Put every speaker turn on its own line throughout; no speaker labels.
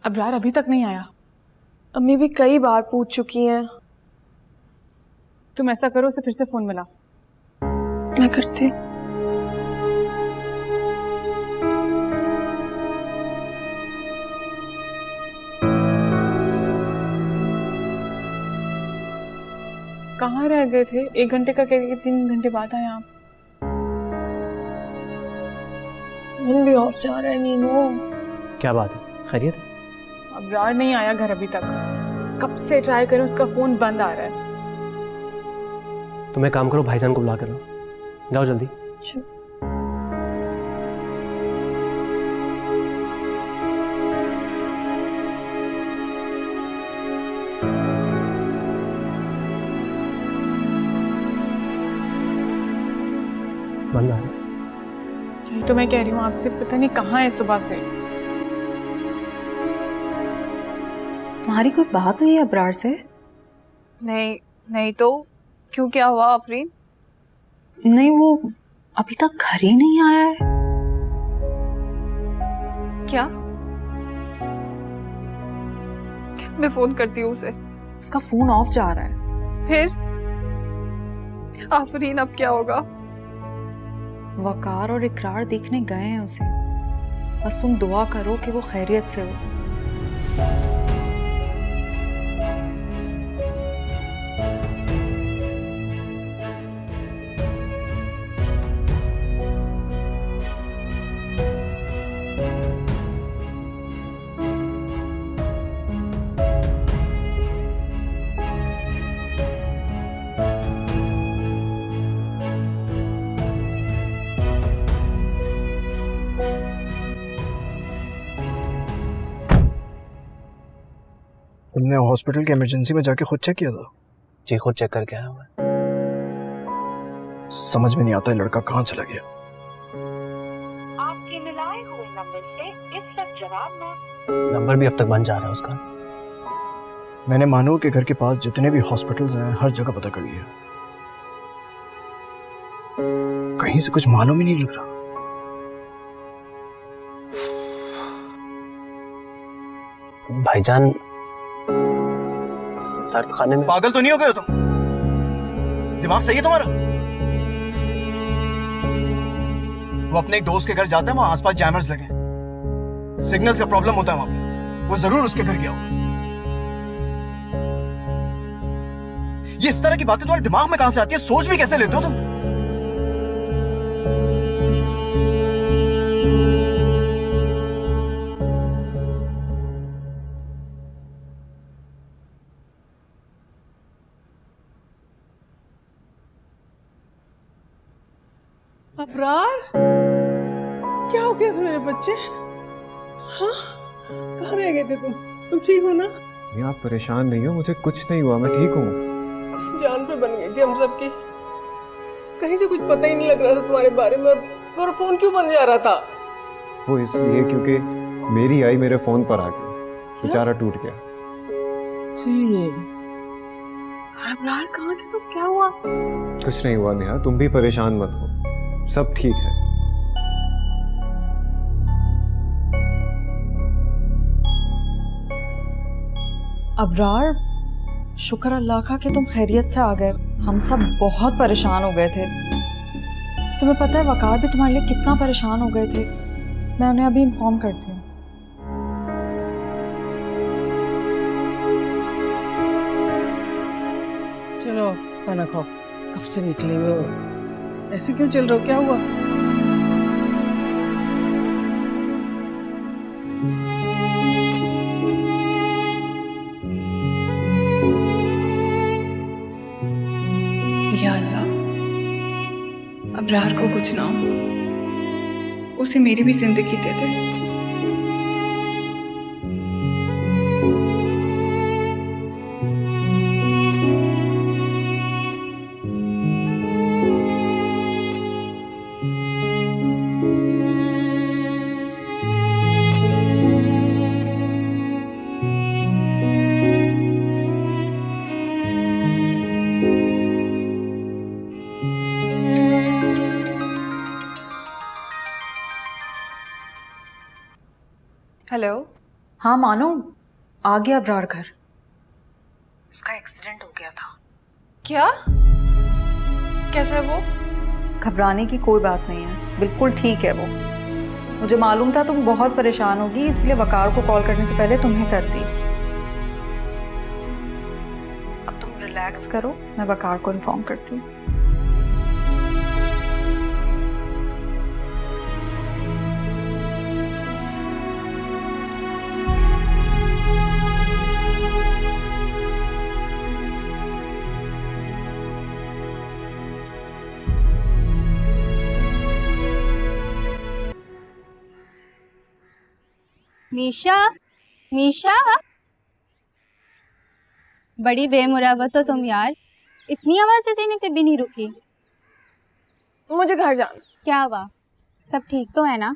अबरार अभी तक नहीं आया।
अम्मी भी कई बार पूछ चुकी हैं।
तुम ऐसा करो, उसे फिर से फोन मिला।
मैं करती।
कहाँ रह गए थे? 1 घंटे का कह के 3 घंटे बाद आए आप।
फोन भी ऑफ जा रहा है नीनू।
क्या बात है, खैरियत है?
अबरार नहीं आया घर अभी तक। कब से ट्राई करें, उसका फोन बंद आ रहा है।
तुम एक काम करो, भाईजान को बुला कर लो, जाओ जल्दी।
अच्छा।
बंद आ रहा है।
यही तो मैं कह रही हूँ आपसे, पता नहीं कहाँ है सुबह से।
तुम्हारी कोई बात हुई है अबरार से?
नहीं नहीं तो क्यों, क्या हुआ आफरीन?
नहीं, वो अभी तक घर ही नहीं आया है।
क्या? मैं फोन करती हूँ उसे।
उसका फोन ऑफ जा रहा है।
फिर आफरीन अब क्या होगा?
वकार और इकरार देखने गए हैं उसे। बस तुम दुआ करो कि वो खैरियत से हो।
तुमने हॉस्पिटल के इमरजेंसी में जाके खुद चेक किया था?
जी, खुद चेक करके आया मैं।
समझ में नहीं आता है लड़का कहाँ चला गया।
आपके मिलाए हुए नंबर से इस वक्त जवाब ना।
नंबर भी अब तक बंद जा रहा है उसका।
मैंने मानूर के घर के पास जितने भी हॉस्पिटल्स हैं हर जगह पता कर लिया, कहीं से कुछ मालूम ही नहीं लग रहा।
भाईजान सर्द खाने में।
पागल तो नहीं हो गए हो तुम? दिमाग सही है तुम्हारा? वो अपने एक दोस्त के घर जाता है, वहां आसपास जैमर्स लगे हैं, सिग्नल्स का प्रॉब्लम होता है वहां पे। वो जरूर उसके घर गया होगा। ये इस तरह की बातें तुम्हारे दिमाग में कहां से आती है? सोच भी कैसे लेते हो तुम?
अबरार, क्या हो गया था मेरे बच्चे? हाँ, कहाँ रह गए थे तुम ठीक हो ना?
नहीं, आप परेशान नहीं हो, मुझे कुछ नहीं हुआ, मैं ठीक हूँ।
जान पे बन गई थी हम सबकी। कहीं से कुछ पता ही नहीं लग रहा था तुम्हारे बारे में। और फोन क्यों बन जा रहा था?
वो इसलिए क्योंकि मेरी आई मेरे फोन पर आ गई, बेचारा टूट गया।
अबरार कहाँ थे तुम? क्या हुआ?
कुछ नहीं हुआ नेहा, तुम भी परेशान मत हो, सब ठीक है।
अबरार, शुक्र अल्लाह का कि तुम खैरियत से आ गए। हम सब बहुत परेशान हो गए थे। तुम्हें पता है वकार भी तुम्हारे लिए कितना परेशान हो गए थे। मैं उन्हें अभी इन्फॉर्म करती हूँ।
चलो खाना खाओ, कब से निकले हुए हो? ऐसे क्यों चल रहे हो? क्या हुआ?
या अल्लाह, अबरार को कुछ ना हो, उसे मेरी भी जिंदगी दे दे।
हेलो।
हाँ मानो, आ गया अबरार घर। उसका एक्सीडेंट हो गया था।
क्या? कैसा है वो?
घबराने की कोई बात नहीं है, बिल्कुल ठीक है वो। मुझे मालूम था तुम बहुत परेशान होगी, इसलिए वकार को कॉल करने से पहले तुम्हें कर दी। अब तुम रिलैक्स करो, मैं वकार को इन्फॉर्म करती हूँ।
मीशा, मीशा, बड़ी बेमुरवत हो तुम यार। इतनी आवाजें देने पे भी नहीं रुकी।
मुझे घर जाना।
क्या हुआ? सब ठीक तो है ना?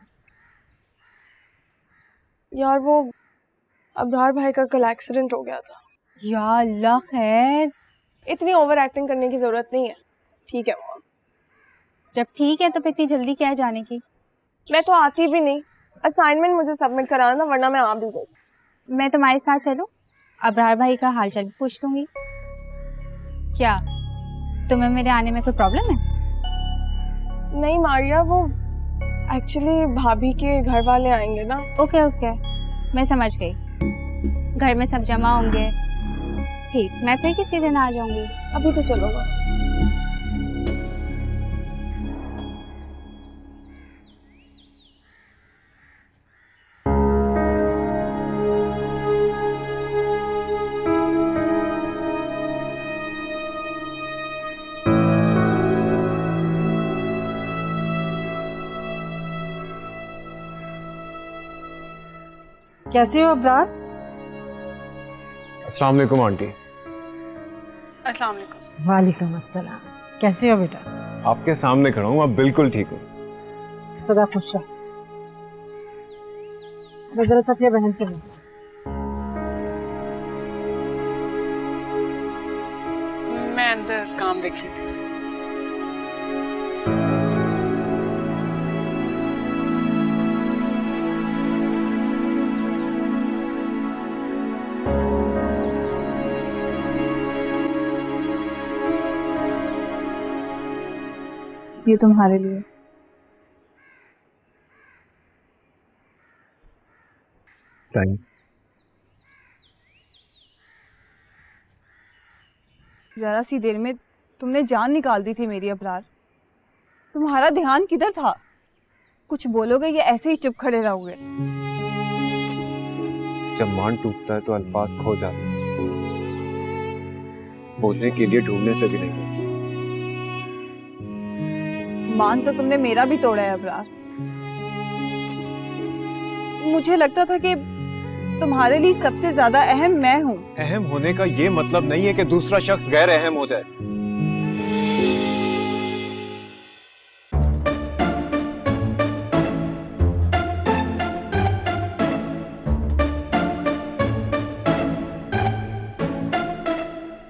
यार वो अबरार भाई का कल एक्सीडेंट हो गया था।
या अल्लाह खैर।
इतनी ओवर एक्टिंग करने की जरूरत नहीं है। ठीक है मॉम।
जब ठीक है तो फिर इतनी जल्दी क्या है जाने की?
मैं तो आती भी नहीं, असाइनमेंट मुझे सबमिट कराना था, वरना मैं आ भी गई।
मैं तुम्हारे साथ चलूं? अबरार भाई का हाल चाल भी पूछ लूंगी। क्या तुम्हें मेरे आने में कोई प्रॉब्लम है?
नहीं मारिया, वो एक्चुअली भाभी के घर वाले आएंगे ना।
ओके ओके, मैं समझ गई। घर में सब जमा होंगे। ठीक, मैं फिर किसी दिन आ जाऊंगी।
अभी तो चलो ना।
कैसे हो अबरार?
अस्सलाम वालेकुम आंटी।
अस्सलाम वालेकुम।
वालेकुम अस्सलाम। कैसे हो बेटा?
आपके सामने खड़ा हूँ, आप बिल्कुल ठीक हो।
सदा खुश रहो। मैं जरा सफिया बहन से मिलूं।
मैं अंदर काम देख लेती हूँ।
ये तुम्हारे लिए।
थैंक्स।
जरा सी देर में तुमने जान निकाल दी थी मेरी अबरार। तुम्हारा ध्यान किधर था? कुछ बोलोगे या ऐसे ही चुप खड़े रहोगे?
जब मान टूटता है तो अल्फाज खो जाते हैं, बोलने के लिए ढूंढने से भी नहीं मिलती।
मान तो तुमने मेरा भी तोड़ा है अबरार। मुझे लगता था कि तुम्हारे लिए सबसे ज्यादा अहम मैं हूँ।
अहम होने का ये मतलब नहीं है कि दूसरा शख्स गैर अहम हो जाए।